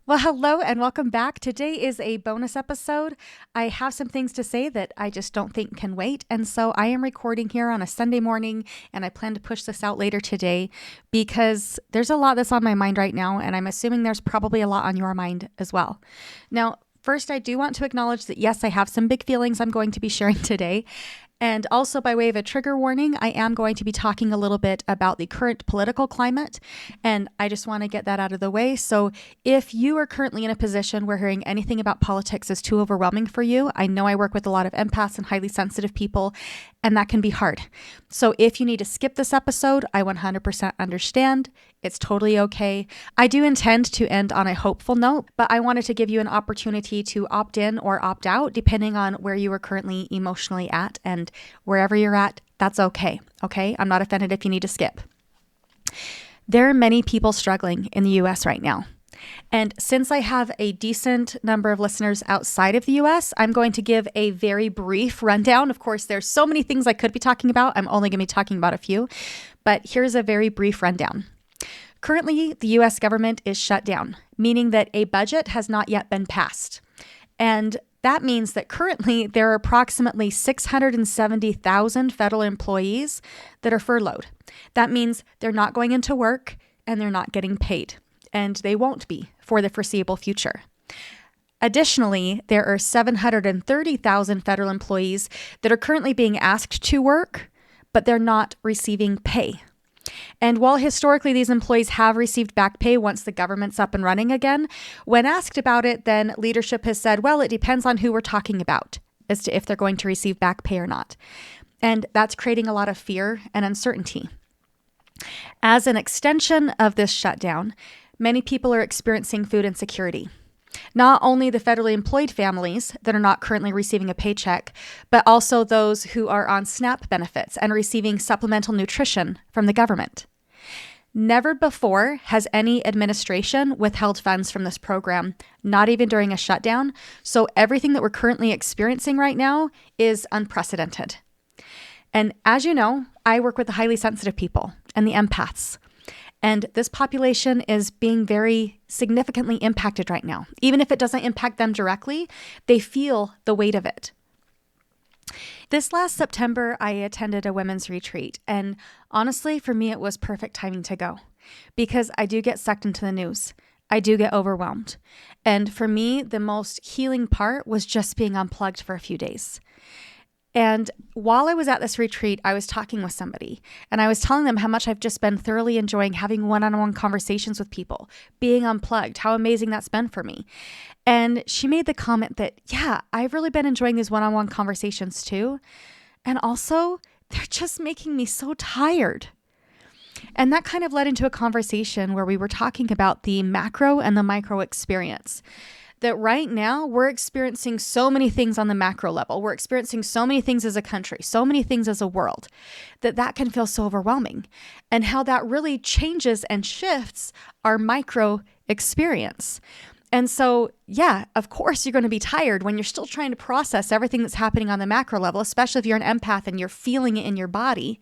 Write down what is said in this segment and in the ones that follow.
Well, hello and welcome back. Today is a bonus episode. I have some things to say that I just don't think can wait. And so I am recording here on a Sunday morning, and I plan to push this out later today because there's a lot that's on my mind right now. And I'm assuming there's probably a lot on your mind as well. Now, first, I do want to acknowledge that yes, I have some big feelings I'm going to be sharing today. And also, by way of a trigger warning, I am going to be talking a little bit about the current political climate, and I just want to get that out of the way. So, if you are currently in a position where hearing anything about politics is too overwhelming for you, I know I work with a lot of empaths and highly sensitive people, and that can be hard. So, if you need to skip this episode, I 100% understand. It's totally okay. I do intend to end on a hopeful note, but I wanted to give you an opportunity to opt in or opt out, depending on where you are currently emotionally at. And wherever you're at, that's okay. Okay? I'm not offended if you need to skip. There are many people struggling in the US right now. And since I have a decent number of listeners outside of the US, I'm going to give a very brief rundown. Of course, there's so many things I could be talking about. I'm only going to be talking about a few, but here's a very brief rundown. Currently, the US government is shut down, meaning that a budget has not yet been passed. And that means that currently there are approximately 670,000 federal employees that are furloughed. That means they're not going into work and they're not getting paid, and they won't be for the foreseeable future. Additionally, there are 730,000 federal employees that are currently being asked to work, but they're not receiving pay. And while historically these employees have received back pay once the government's up and running again, when asked about it, then leadership has said, well, it depends on who we're talking about as to if they're going to receive back pay or not. And that's creating a lot of fear and uncertainty. As an extension of this shutdown, many people are experiencing food insecurity. Not only the federally employed families that are not currently receiving a paycheck, but also those who are on SNAP benefits and receiving supplemental nutrition from the government. Never before has any administration withheld funds from this program, not even during a shutdown. So everything that we're currently experiencing right now is unprecedented. And as you know, I work with the highly sensitive people and the empaths. And this population is being very significantly impacted right now. Even if it doesn't impact them directly, they feel the weight of it. This last September, I attended a women's retreat. And honestly, for me, it was perfect timing to go because I do get sucked into the news. I do get overwhelmed. And for me, the most healing part was just being unplugged for a few days. And while I was at this retreat, I was talking with somebody and I was telling them how much I've just been thoroughly enjoying having one-on-one conversations with people, being unplugged, how amazing that's been for me. And she made the comment that, yeah, I've really been enjoying these one-on-one conversations too. And also, they're just making me so tired. And that kind of led into a conversation where we were talking about the macro and the micro experience. That right now we're experiencing so many things on the macro level. We're experiencing so many things as a country, so many things as a world, that can feel so overwhelming. And how that really changes and shifts our micro experience. And so, yeah, of course you're going to be tired when you're still trying to process everything that's happening on the macro level, especially if you're an empath and you're feeling it in your body.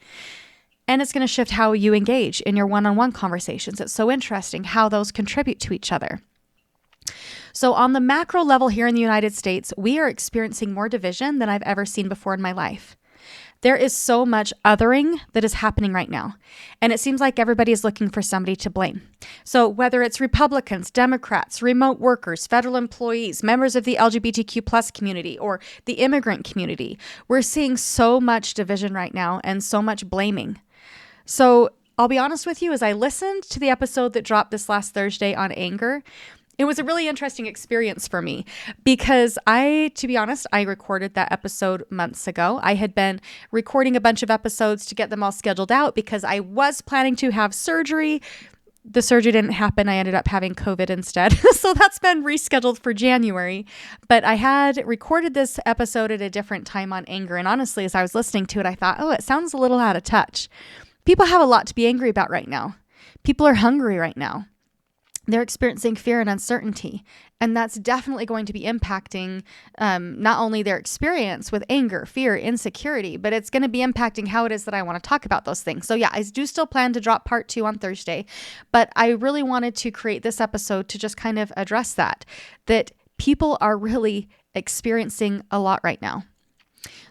And it's going to shift how you engage in your one-on-one conversations. It's so interesting how those contribute to each other. So on the macro level here in the United States, we are experiencing more division than I've ever seen before in my life. There is so much othering that is happening right now. And it seems like everybody is looking for somebody to blame. So whether it's Republicans, Democrats, remote workers, federal employees, members of the LGBTQ plus community, or the immigrant community, we're seeing so much division right now and so much blaming. So I'll be honest with you, as I listened to the episode that dropped this last Thursday on anger, it was a really interesting experience for me because to be honest, I recorded that episode months ago. I had been recording a bunch of episodes to get them all scheduled out because I was planning to have surgery. The surgery didn't happen. I ended up having COVID instead. So that's been rescheduled for January. But I had recorded this episode at a different time on anger. And honestly, as I was listening to it, I thought, oh, it sounds a little out of touch. People have a lot to be angry about right now. People are hungry right now. They're experiencing fear and uncertainty. And that's definitely going to be impacting not only their experience with anger, fear, insecurity, but it's going to be impacting how it is that I want to talk about those things. So yeah, I do still plan to drop part 2 on Thursday, but I really wanted to create this episode to just kind of address that people are really experiencing a lot right now.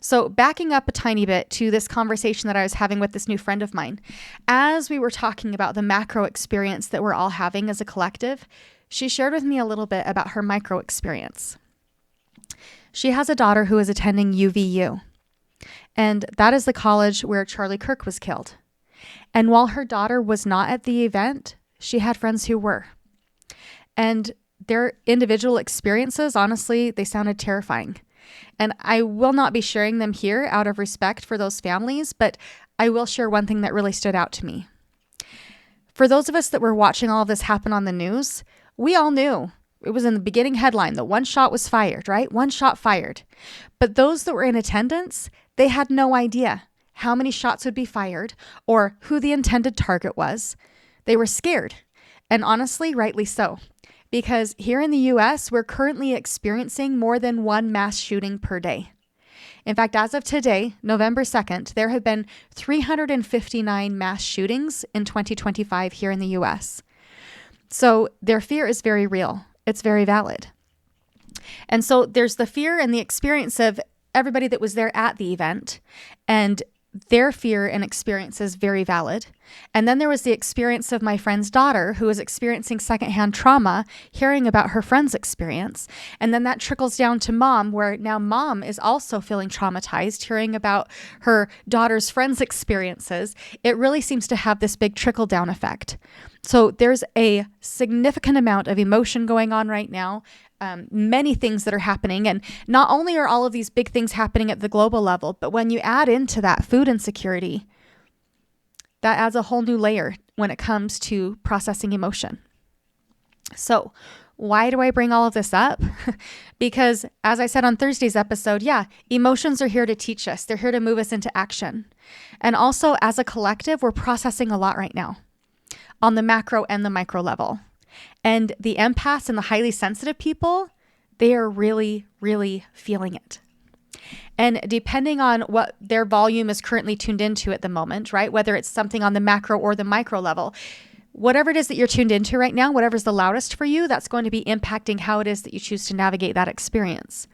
So backing up a tiny bit to this conversation that I was having with this new friend of mine, as we were talking about the macro experience that we're all having as a collective, she shared with me a little bit about her micro experience. She has a daughter who is attending UVU, and that is the college where Charlie Kirk was killed. And while her daughter was not at the event, she had friends who were. And their individual experiences, honestly, they sounded terrifying. And I will not be sharing them here out of respect for those families, but I will share one thing that really stood out to me. For those of us that were watching all of this happen on the news, we all knew. It was in the beginning headline that one shot was fired, right? One shot fired. But those that were in attendance, they had no idea how many shots would be fired or who the intended target was. They were scared. And honestly, rightly so. Because here in the US, we're currently experiencing more than one mass shooting per day. In fact, as of today, November 2nd, there have been 359 mass shootings in 2025 here in the US. So their fear is very real. It's very valid. And so there's the fear and the experience of everybody that was there at the event, and their fear and experience is very valid. And then there was the experience of my friend's daughter who was experiencing secondhand trauma, hearing about her friend's experience. And then that trickles down to mom, where now mom is also feeling traumatized, hearing about her daughter's friend's experiences. It really seems to have this big trickle down effect. So there's a significant amount of emotion going on right now. Many things that are happening. And not only are all of these big things happening at the global level, but when you add into that food insecurity, that adds a whole new layer when it comes to processing emotion. So why do I bring all of this up? Because as I said on Thursday's episode, emotions are here to teach us. They're here to move us into action. And also as a collective, we're processing a lot right now on the macro and the micro level. And the empaths and the highly sensitive people, they are really, really feeling it. And depending on what their volume is currently tuned into at the moment, right? Whether it's something on the macro or the micro level, whatever it is that you're tuned into right now, whatever's the loudest for you, that's going to be impacting how it is that you choose to navigate that experience.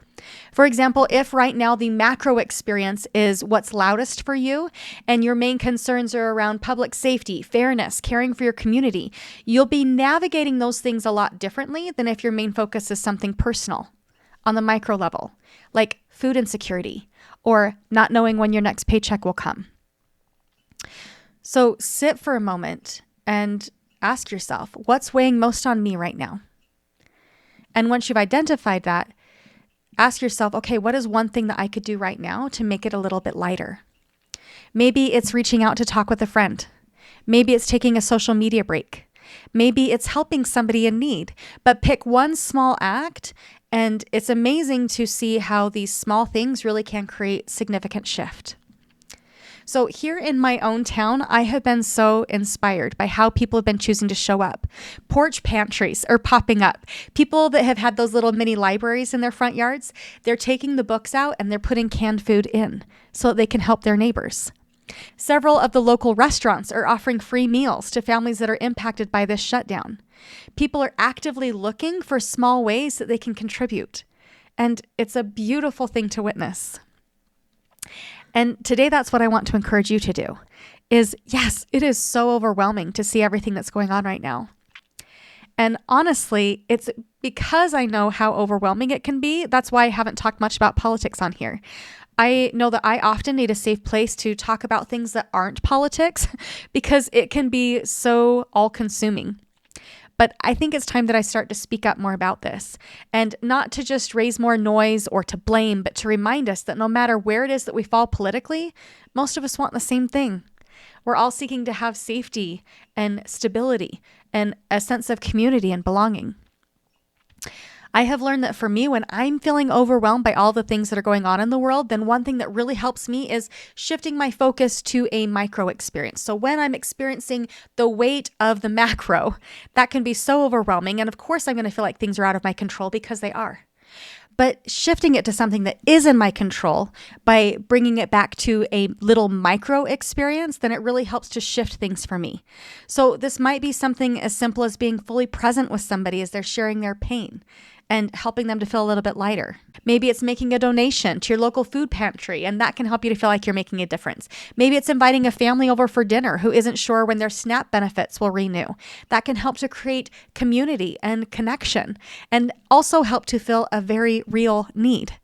For example, if right now the macro experience is what's loudest for you and your main concerns are around public safety, fairness, caring for your community, you'll be navigating those things a lot differently than if your main focus is something personal on the micro level, like food insecurity or not knowing when your next paycheck will come. So sit for a moment and ask yourself, what's weighing most on me right now? And once you've identified that, ask yourself, okay, what is one thing that I could do right now to make it a little bit lighter? Maybe it's reaching out to talk with a friend. Maybe it's taking a social media break. Maybe it's helping somebody in need. But pick one small act, and it's amazing to see how these small things really can create significant shift. So here in my own town, I have been so inspired by how people have been choosing to show up. Porch pantries are popping up. People that have had those little mini libraries in their front yards, they're taking the books out and they're putting canned food in so that they can help their neighbors. Several of the local restaurants are offering free meals to families that are impacted by this shutdown. People are actively looking for small ways that they can contribute. And it's a beautiful thing to witness. And today, that's what I want to encourage you to do is, yes, it is so overwhelming to see everything that's going on right now. And honestly, it's because I know how overwhelming it can be. That's why I haven't talked much about politics on here. I know that I often need a safe place to talk about things that aren't politics because it can be so all-consuming. But I think it's time that I start to speak up more about this, and not to just raise more noise or to blame, but to remind us that no matter where it is that we fall politically, most of us want the same thing. We're all seeking to have safety and stability and a sense of community and belonging. I have learned that for me, when I'm feeling overwhelmed by all the things that are going on in the world, then one thing that really helps me is shifting my focus to a micro experience. So when I'm experiencing the weight of the macro, that can be so overwhelming. And of course, I'm going to feel like things are out of my control because they are. But shifting it to something that is in my control by bringing it back to a little micro experience, then it really helps to shift things for me. So this might be something as simple as being fully present with somebody as they're sharing their pain and helping them to feel a little bit lighter. Maybe it's making a donation to your local food pantry, and that can help you to feel like you're making a difference. Maybe it's inviting a family over for dinner who isn't sure when their SNAP benefits will renew. That can help to create community and connection, and also help to fill a very real need.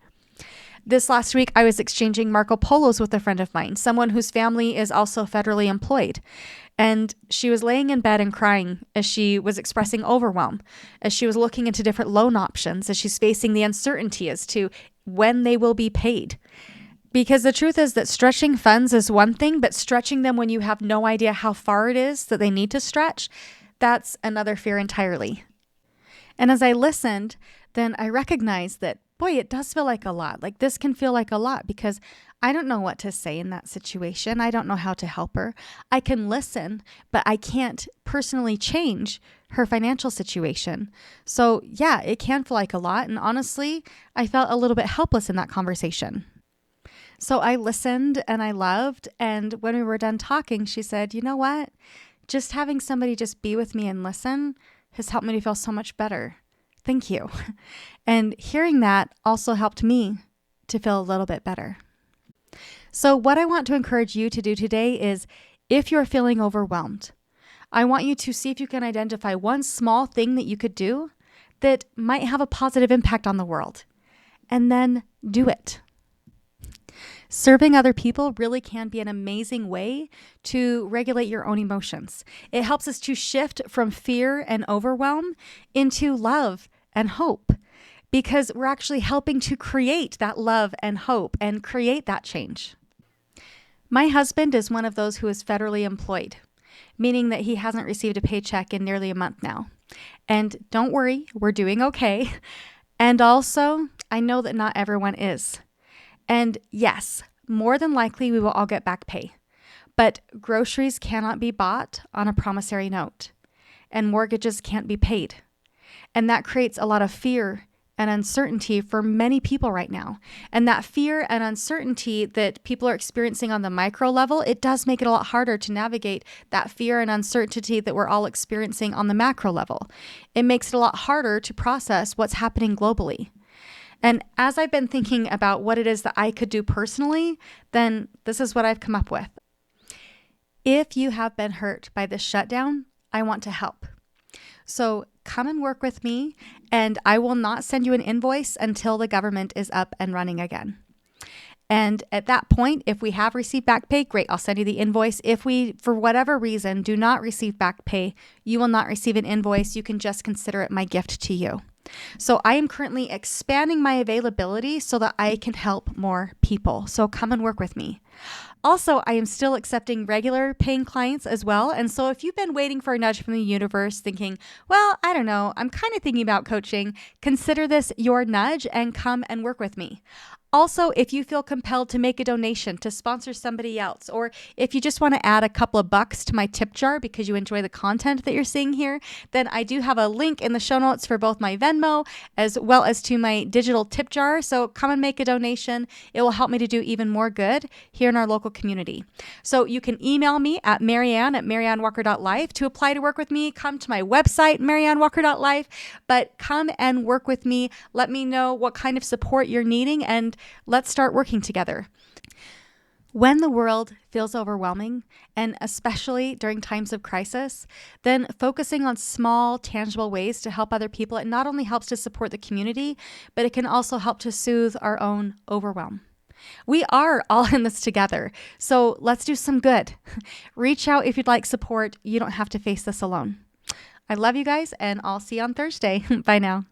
This last week, I was exchanging Marco Polos with a friend of mine, someone whose family is also federally employed. And she was laying in bed and crying as she was expressing overwhelm, as she was looking into different loan options, as she's facing the uncertainty as to when they will be paid. Because the truth is that stretching funds is one thing, but stretching them when you have no idea how far it is that they need to stretch, that's another fear entirely. And as I listened, then I recognized that, boy, it does feel like a lot. Like this can feel like a lot because I don't know what to say in that situation. I don't know how to help her. I can listen, but I can't personally change her financial situation. So yeah, it can feel like a lot. And honestly, I felt a little bit helpless in that conversation. So I listened and I loved. And when we were done talking, she said, you know what? Just having somebody just be with me and listen has helped me to feel so much better. Thank you. And hearing that also helped me to feel a little bit better. So what I want to encourage you to do today is, if you're feeling overwhelmed, I want you to see if you can identify one small thing that you could do that might have a positive impact on the world, and then do it. Serving other people really can be an amazing way to regulate your own emotions. It helps us to shift from fear and overwhelm into love and hope, because we're actually helping to create that love and hope and create that change. My husband is one of those who is federally employed, meaning that he hasn't received a paycheck in nearly a month now. And don't worry, we're doing okay. And also, I know that not everyone is. And yes, more than likely we will all get back pay. But groceries cannot be bought on a promissory note, and mortgages can't be paid. And that creates a lot of fear and uncertainty for many people right now. And that fear and uncertainty that people are experiencing on the micro level, it does make it a lot harder to navigate that fear and uncertainty that we're all experiencing on the macro level. It makes it a lot harder to process what's happening globally. And as I've been thinking about what it is that I could do personally, then this is what I've come up with. If you have been hurt by this shutdown, I want to help. So come and work with me, and I will not send you an invoice until the government is up and running again. And at that point, if we have received back pay, great, I'll send you the invoice. If we, for whatever reason, do not receive back pay, you will not receive an invoice. You can just consider it my gift to you. So I am currently expanding my availability so that I can help more people. So come and work with me. Also, I am still accepting regular paying clients as well. And so if you've been waiting for a nudge from the universe thinking, well, I don't know, I'm kind of thinking about coaching, consider this your nudge and come and work with me. Also, if you feel compelled to make a donation to sponsor somebody else, or if you just want to add a couple of bucks to my tip jar because you enjoy the content that you're seeing here, then I do have a link in the show notes for both my Venmo as well as to my digital tip jar. So come and make a donation. It will help me to do even more good here in our local community. So you can email me at MaryAnn@MaryAnnWalker.life to apply to work with me. Come to my website, MaryAnnWalker.life, but come and work with me. Let me know what kind of support you're needing, and let's start working together. When the world feels overwhelming, and especially during times of crisis, then focusing on small, tangible ways to help other people, it not only helps to support the community, but it can also help to soothe our own overwhelm. We are all in this together, so let's do some good. Reach out if you'd like support. You don't have to face this alone. I love you guys, and I'll see you on Thursday. Bye now.